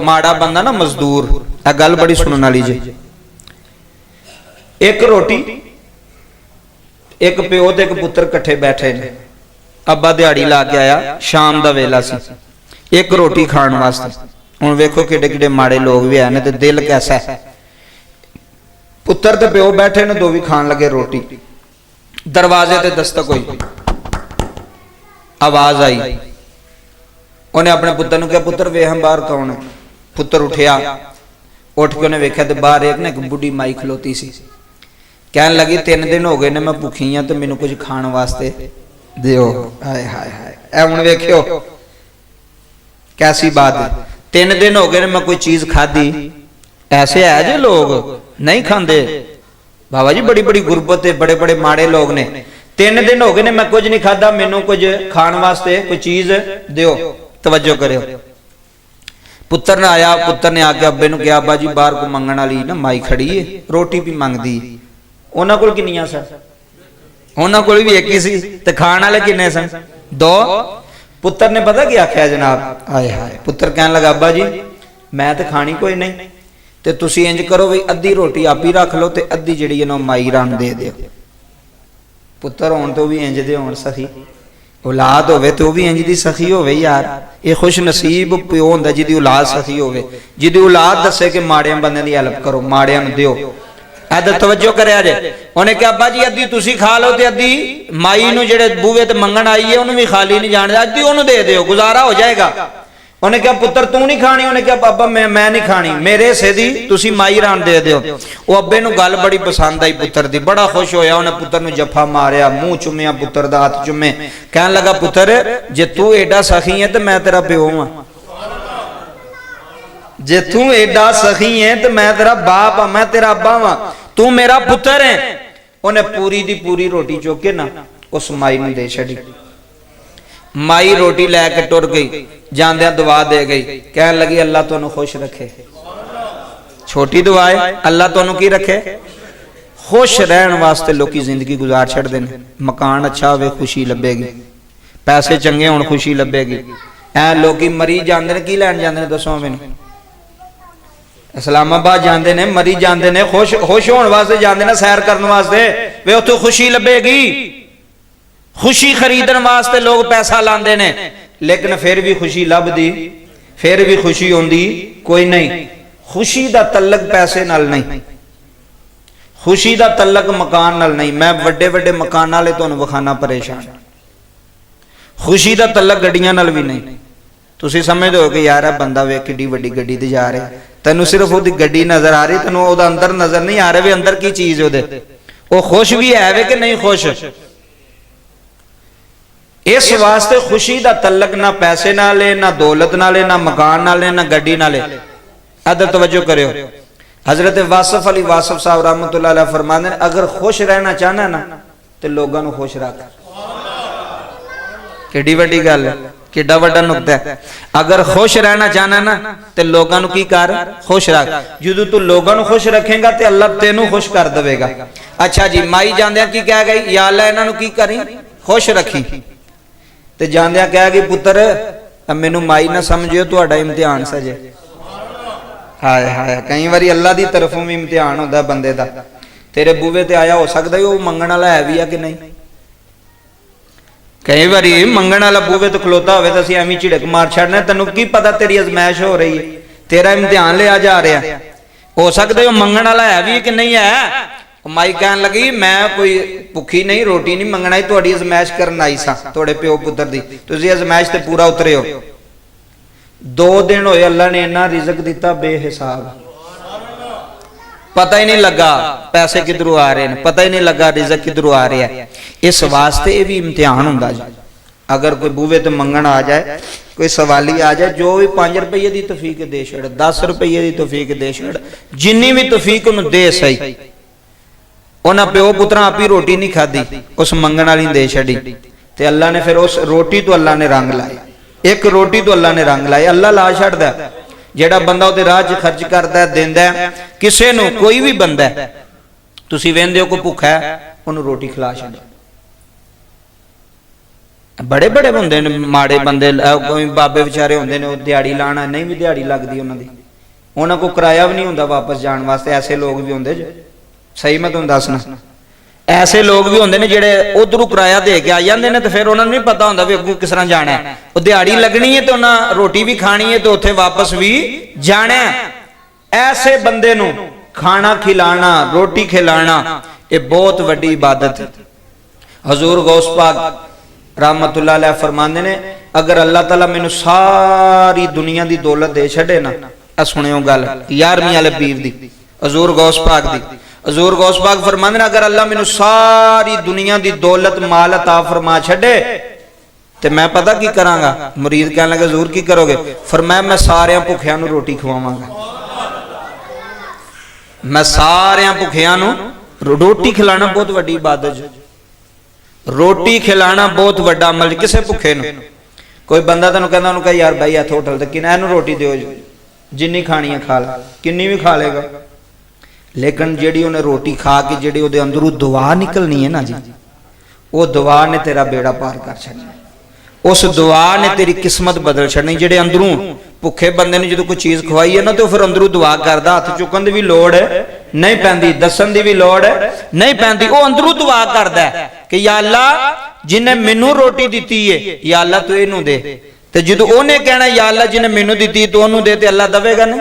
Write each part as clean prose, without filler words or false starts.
माड़ा बंदा ना मजदूर, यह गल बड़ी सुनने वाली जी। एक रोटी, एक प्यो ते एक पुत्र कट्ठे बैठे ने। अब्बा दिहाड़ी ला के आया, शाम का वेला सी, एक रोटी खाण वास्ते। हुण वेखो किडे किडे माड़े लोग भी है ने ते दिल कैसा है। पुत्र ते प्यो बैठे ने, दो भी खान लगे रोटी। दरवाजे ते दस्तक हुई, आवाज आई। उन्हें अपने पुत्र नूं कहा, पुत्र वे हम बाहर कौन है। पुत्र उठिया, उठ के उन्हें वेख्या तो बाहर एक ना एक बुढ़ी माई खलोती सी। कहन लगी 3 दिन हो गए ने मैं भुखी हाँ, तो मैनू कुछ खाण वास्ते दिओ। हाय हाय हाय, ऐ हुण वेखियो कैसी बात है। 3 दिन हो गए ने मैं कोई चीज खाधी। ऐसे है जे लोग नहीं खाते बाबा जी, बड़ी बड़ी गुरबत है, बड़े बड़े माड़े लोग ने। 3 दिन हो गए ने मैं कुछ नहीं खादा, मैनू कुछ खाण वास्ते कोई चीज दिओ। तवज्जो करियो। पुत्र ने आया, पुत्र ने आके अब्बे नूं कहा, अब्बा जी बाहर को मंगण वाली ना माई खड़ी है, रोटी भी मंगदी। उन्हां कोल किन्नियां सन? उन्हां कोल भी एक ही सी, ते खाण वाले किन्ने सन? 2। पुत्र ने पता क्या आख्या जनाब, हाय हाय। पुत्र कहन लगा, अब्बा जी मैं तो खानी कोई नहीं, ते तुसी इंज करो भी अद्धी रोटी आप ही रख लो, ते अद्धी जिहड़ी है माई राम दे दिओ। पुत्र होण तो भी इंज दे होण सखी, औलाद होवे तो भी इंज दी सखी होवे यार। ये खुश नसीब प्यो हुंदा जिहदी औलाद सखी होवे, जिहदी औलाद दसे कि माड़ियां बंदे दी हेल्प करो, माड़ियां नूं दिओ। इधर तवज्जो करिया जे। उन्हें कहा, अब्बा जी अद्धी तुसी खा लो, ते अद्धी माई नूं जेहड़े बूहे ते मंगण आई है उन्हें भी खाली नहीं जाण, अद्धी उन्हें दे दिओ, गुजारा हो जाएगा। उन्हें कहा, पुत्र तू नहीं खानी? उन्हें कहा, अब्बा मैं नहीं खानी, मेरे हिस्से दी तुसी माई राम दे दिओ। वो अब्बे नूं गल बड़ी पसंद आई पुत्र दी, बड़ा खुश होया। उन्हें पुत्र नूं जफा मारिया, मुंह चुम्मिया, पुत्र दा हाथ चुम्मे। कहन लगा, पुत्र जे तू एडा सखी है तो मैं तेरा प्यो हां, जे तू एडा सखी है तो मैं तेरा बाप हां, मैं तेरा अब्बा हां, तू मेरा पुत्र है। उन्हें पूरी दी पूरी रोटी चुक के ना उस माई नूं दे छड़ी। माई रोटी लैके टुर गई, जांदियां दुआ दे गई, कहन लगी अल्लाह तुहानू खुश रखे। छोटी दुआ है, अल्लाह तुहानू की रखे? खुश रहन वास्ते लोकी जिंदगी गुजार छड़दे ने। मकान अच्छा होवे खुशी लभेगी, पैसे चंगे होण खुशी लभेगी। ऐ लोकी मरी जांदे ने, की लैण जांदे ने दसो मैनू? इस्लामाबाद जांदे ने, मरी जांदे ने, खुश होण वास्ते जांदे ने, सैर करन वास्ते, वे उत्थे खुशी लभेगी। खुशी खरीदन वास्ते लोग पैसा लांदे ने, लेकिन फिर भी खुशी लभदी, फिर भी खुशी होंदी कोई नहीं। खुशी दा तल्लक पैसे नाल नहीं, खुशी दा तल्लक मकान नाल नहीं। मैं वड्डे वड्डे मकान वाले तुहानू विखाना परेशान, खुशी दा तल्लक गड्डियां नाल भी नहीं। तुसी समझदे हो कि यार है बंदा वे किड्डी वड्डी गड्डी ते जा रहा, तैनू सिर्फ ओदी गड्डी नजर आ रही, तैनू ओदा अंदर नजर नहीं आ रहा भी अंदर की चीज ओदे, ओ खुश भी है वे कि नहीं खुश। इस वास्ते खुशी दा तल्लक ना पैसे नाल है, ना दौलत नाल है, ना मकान नाल है, ना गड्डी नाल है। अदर तवज्जो करियो। हजरत वासिफ अली वासिफ साहब रहमतुल्लाह अलैह फरमाते हैं, अगर खुश रहना चाहना ना तो लोगों को खुश रख। किड्डी वड्डी गल है, किड्डा वड्डा नुक्ता है। अगर खुश रहना चाहना ना तो लोगों को की कर? खुश रख। जो तू लोगों को खुश रखेगा तो अल्लाह तेनू खुश कर देगा। अच्छा जी, माई जांदिया की कह गई, या अल्लाह इन्हां की करी? खुश रखी। ते जांदिया कह गई, पुत्र मैनू माई ना समझियो, तुहाडा इम्तिहान सजे। हाय हाय, कई बारी अल्लाह की तरफों भी इम्तिहान होता बंदे दा। तेरे बूहे ते आया, हो सकता है वो मंगण वाला है भी है कि नहीं। कई बारी मंगण वाला बूहे तो खलोता होवे तो असीं एवें झिड़क मार छड़ने, तैनू की पता तेरी अजमैश हो रही है, तेरा इम्तिहान लिया जा रहा है। हो सकता है वो मंगण वाला है भी कि नहीं है। माई कहन लगी, मैं कोई भुखी नहीं, रोटी नहीं मंगना ही, तुहाडी अजमैश करन आई सा, तुहाडे प्यो पुत्र दी, तुसीं अजमैश ते पूरा उतरे हो। 2 दिन होए अल्लाह ने इन्ना रिजक दिता बेहिसाब, पता ही नहीं लगा पैसे किधरों आ रहे हैं, पता ही नहीं लगा रिजक किधरों आ रहा है। इस वास्ते ये भी इम्तिहान हुंदा जी। अगर कोई बूहे ते मंगण आ जाए, कोई सवाली आ जाए, जो भी 5 रुपये की तौफीक दे छड़, 10 रुपये की तौफीक दे छड़, जिन्नी भी तौफीक उन्हें दे सही। उन्हें प्यो पुत्रा आप ही रोटी नहीं खाधी, उस मंगण वाली दे छड़ी, ते अल्लाह ने फिर उस रोटी तो अल्लाह ने रंग लाए। एक रोटी तो अल्लाह ने रंग लाए। अल्लाह ला छड़दा जेड़ा बंदा उहदे राह च खर्च करदा है, देंदा है किसे नूं, कोई भी बंदा है, तुसीं वेंदे हो कोई भुखा है, उन्हें रोटी खिला छड़ो। बड़े बड़े होंदे ने माड़े बंदे, कोई बाबे विचारे होंदे ने वो दिहाड़ी लाना, नहीं भी दिहाड़ी लगदी उन्हां दी, उन्हां को किराया भी नहीं हुंदा वापस जाण वास्ते। ऐसे लोग भी होंदे, सही मैं तुहानूं दसना, ऐसे लोग भी होंदे ने जिहड़े उधरों किराया दे के आ जांदे ने ते फिर उन्हां नूं नहीं पता हुंदा भी अग्गों किस तरह जाना है। वो दिहाड़ी लगनी है तो उन्हां रोटी भी खानी है तो उत्थे वापस भी जाना है। ऐसे बंदे नूं खाना खिलाना, रोटी खिलाना, ये बहुत वड्डी इबादत है। हजूर गौस पाक रहमतुल्लाह अलैह फरमांदे ने, अगर अल्लाह ताला मैनू सारी दुनिया दी दौलत दे छड़े ना, सुनियो गल 11वीं वाले पीर दी, हजूर गौस पाक दी। हजूर गौस पाक फरमांदे ने, अगर अल्लाह मैनू सारी दुनिया दी दौलत माल अता फरमा छड़े ते मैं पता की करांगा। मुरीद कहने लगे हजूर की करोगे? फरमाया मैं सारे भुखियां नू रोटी खवावांगा, मैं सारे भुखियां नू रोटी खिलाना बहुत वड्डी इबादत है। रोटी खिलाना बहुत वड्डा अमल। किसे भुखे नू कोई बंदा तेन कहता उन्होंने कहा यार भाई इत्थे होटल ते किना इहनूं रोटी दिओ, जिन्नी खानी है खा ला, किन्नी भी खा लेगा, लेकिन जिहड़ी उन्हें रोटी खा के जिहड़ी उहदे अंदरों दुआ निकलनी है ना जी, वो दुआ ने तेरा बेड़ा पार कर छड्डना, उस दुआ ने तेरी किस्मत बदल छड्डनी। जिहड़े अंदरों भुखे बंदे ने जो कोई चीज़ खवाई है ना तो फिर अंदरों दुआ करदा, हथ चुकन दी भी लोड़ नहीं पैंदी, दसन दी भी लोड़ नहीं पैंदी, वो अंदरों दुआ करदा है कि या अल्लाह जिन्हें मैनू रोटी दी है या अल्लाह तू इनू दे। ते जो उन्हें कहना या अल्लाह जिन्हें मैनू दी तो उन्होंने दे, ते अल्लाह देवेगा नहीं।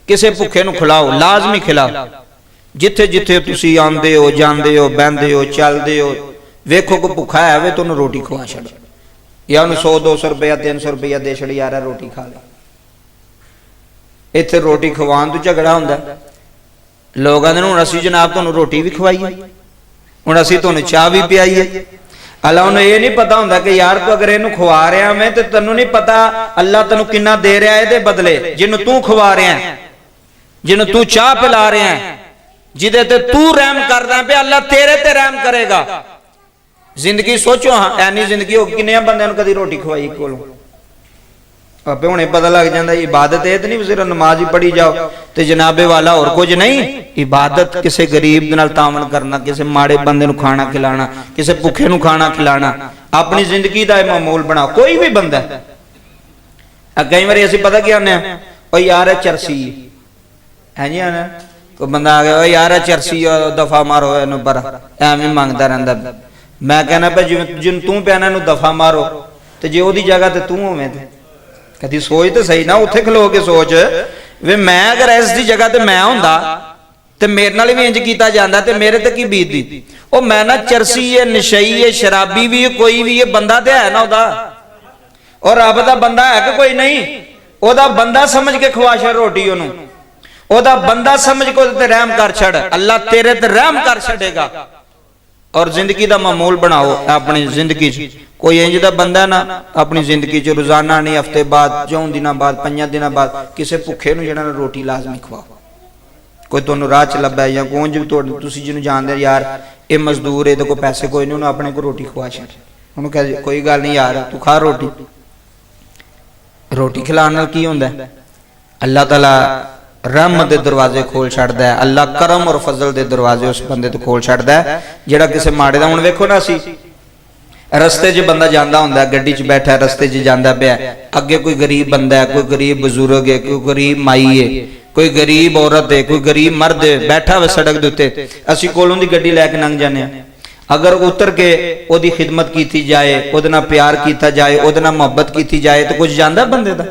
किसे भुखे नू खिलाओ, लाजमी खिलाओ। जिथे जिथे तुसी आंदे हो, जांदे हो, बहंदे हो, चलदे हो, वेखो को भुखा है वे तो उन्हें रोटी खवा छड़, या उन्हें 100-200 रुपया 300 रुपया दे छड़, यार रोटी खा ले। इत्थे रोटी खवान तो झगड़ा हुंदा, लोग आंदे हुण असीं जनाब तुहानूं रोटी भी खवाईए, हुण असीं तुहानूं चाह भी पियाईए। अल्लाह उन्हें ये नहीं पता हुंदा कि यार तू अगर इहनूं खवा रहा मैं तो तैनूं नहीं पता अल्लाह तैनूं किन्ना दे रहा है, बदले जिन्हों तू खवा रहा है, जिन्हों तू चाह पिला रहा है, जिदे ते तू रहम कर रहा पे अल्लाह तेरे ते रहम करेगा। जिंदगी सोचो, हाँ ऐनी जिंदगी हो किन्ने बंदे नूं कदी रोटी खवाई कोलों, आपे हुणे पता लग जाता इबादत ये तो नहीं सिर्फ नमाज ही पढ़ी जाओ तो जनाबे वाला और कुछ नहीं। इबादत किसी गरीब दे नाल तावन करना, किसी माड़े बंदे नूं खाना खिलाना, किसी भुखे नूं खाना खिलाना, अपनी जिंदगी का मामूल बनाओ। कोई भी बंदा कई बार असीं पता क्या आने ओ यार चरसी है जी, आना कोई बंदा आ गया यार चरसी दफा मारो इहनूं पर एवें मंगदा रहिंदा। मैं कहना भाई जिन तू पैना इहनूं दफा मारो, तो जे ओहदी जगह ते तू होवें ते कदी सोच तो सही ना, उत्थे खलो के सोच वे मैं अगर इसकी जगह ते मैं हुंदा ते मेरे नाल भी इंज कीता जांदा ते मेरे ते की बीतदी। ओ मैं ना चरसी है, नशई है, शराबी भी है, कोई भी है, बंदा ते है ना ओदा, और रब दा बंदा है कि कोई नहीं, ओदा बंदा समझ के खवा छड़ रोटी ओनू, ओदा बंदा समझ के ओदे ते रहम कर छड़, अल्लाह तेरे ते रहम कर छड़ेगा। और जिंदगी का मामूल बनाओ अपनी जिंदगी च। कोई इंज दा बंदा ना अपनी जिंदगी च रोजाना नहीं, हफ्ते बाद, 4 दिनों बाद, 5 दिनों बाद किसी भुखे नूं जिहड़ा रोटी लाजमी खवाओ। कोई तुहानूं राह च लभा या कोई तुसीं जिहनूं जानदे यार ये मजदूर है, कोई पैसे कोई नहीं, उन्होंने अपने को रोटी खवा छड़, उन्होंने कह कोई गल नहीं यार तू खा रोटी। रोटी खिलाने नाल की हुंदा है? अल्लाह ताला रहमत दे दरवाजे खोल छड़दा है, अल्लाह करम और फजल दे दरवाजे उस बंदे तो खोल छड़दा है जिहड़ा किसी माड़े दा। हुण वेखो ना असीं रस्ते च बंदा जांदा हुंदा, गड्डी च बैठा रस्ते च जांदा पिया, अगे कोई गरीब बंदा है, कोई गरीब बजुर्ग है, कोई गरीब माई है, कोई गरीब औरत है, कोई गरीब मर्द है, बैठा हुआ सड़क दे उत्ते, असीं कोलों दी गड्डी लैके लंघ जाने आ। अगर उतर के ओदी खिदमत की जाए, ओदे नाल प्यार किया जाए, ओदे नाल मोहब्बत की जाए तो कुछ जांदा बंदे दा?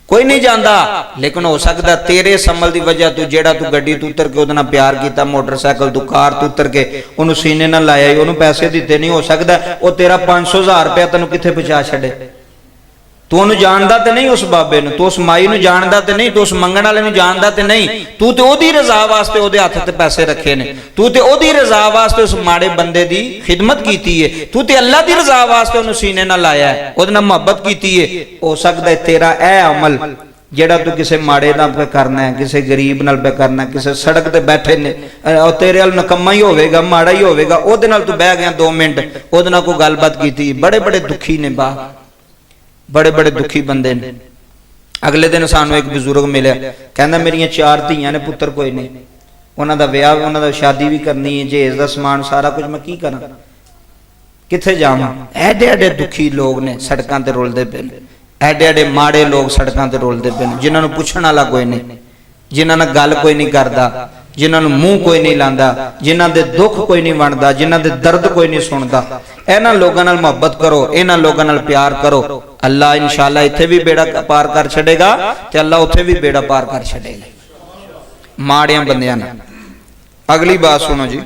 कोई नहीं जाता। लेकिन हो सकता तेरे समल की वजह तू जेड़ा तू गड्डी तू उतर के उहदे नाल प्यार किया, मोटरसाइकिल तू कार तू उतर के उन्होंने सीने नाल लाया, उन्होंने पैसे दिते नहीं, हो सकता वो तेरा 500,000 रुपया तेन कित्थे पहुंचा छड़े। तू उन्होंने जानदा ते नहीं, उस बाबे नूं, तू उस माई नूं जानदा ते नहीं, तू उस मंगण वाले नूं जानदा ते नहीं, तू ते ओदी रजा वास्ते ओदे हत्थ ते पैसे रखे ने, तू ते ओदी रजा वास्ते उस माड़े बंदे दी खिदमत कीती है, तू ते अल्लाह दी रजा वास्ते उन्होंने सीने नाल लाया है, ओदे नाल मोहब्बत कीती है। हो सकदा है तेरा ए अमल जेड़ा तू किसी माड़े नाल पे करना है, किसी गरीब नाल पे करना है, किसी सड़क ते बैठे ने तेरे अल नकम्मा ही होवेगा, माड़ा ही होवेगा, ओदे नाल तू बह गया 2 मिनट, ओदे नाल कोई गलबात कीती, बड़े बड़े दुखी ने बा, बड़े बड़े दुखी बंदे ने। अगले दिन सानू एक बजुर्ग मिले, कहना मेरिया 4 धीआं ने, पुत्र कोई नहीं, उन्हों का विआह, उन्हों का शादी भी करनी है, जहेज का समान सारा कुछ मैं की करा। ਕਿੱਥੇ ਜਾਵਾਂ? ਐਡੇ ਐਡੇ ਦੁਖੀ ਲੋਕ ਨੇ ਸੜਕਾਂ ਤੇ ਰੁਲਦੇ ਪਏ ਨੇ, ਐਡੇ ਐਡੇ ਮਾੜੇ ਲੋਕ ਸੜਕਾਂ ਤੇ ਰੁਲਦੇ ਪਏ ਨੇ, ਜਿਨ੍ਹਾਂ ਨੂੰ ਪੁੱਛਣ ਵਾਲਾ ਕੋਈ ਨਹੀਂ, ਜਿਨ੍ਹਾਂ ਨਾਲ ਗੱਲ ਕੋਈ ਨਹੀਂ ਕਰਦਾ, ਜਿਨ੍ਹਾਂ ਨੂੰ ਮੂੰਹ ਕੋਈ ਨਹੀਂ ਲਾਂਦਾ, ਜਿਨ੍ਹਾਂ ਦੇ ਦੁੱਖ ਕੋਈ ਨਹੀਂ ਵੰਡਦਾ, ਜਿਨ੍ਹਾਂ ਦੇ ਦਰਦ ਕੋਈ ਨਹੀਂ ਸੁਣਦਾ। ਇਹਨਾਂ ਲੋਕਾਂ ਨਾਲ ਮੁਹੱਬਤ ਕਰੋ, ਇਹਨਾਂ ਲੋਕਾਂ ਨਾਲ ਪਿਆਰ ਕਰੋ। ਅੱਲਾ ਇਨਸ਼ਾਅੱਲਾ ਇੱਥੇ ਵੀ ਬੇੜਾ ਪਾਰ ਕਰ ਛੱਡੇਗਾ ਤੇ ਅੱਲਾ ਉੱਥੇ ਵੀ ਬੇੜਾ ਪਾਰ ਕਰ ਛੱਡੇਗਾ ਮਾੜਿਆਂ ਬੰਦਿਆਂ ਨਾਲ। ਅਗਲੀ ਬਾਤ ਸੁਣੋ ਜੀ।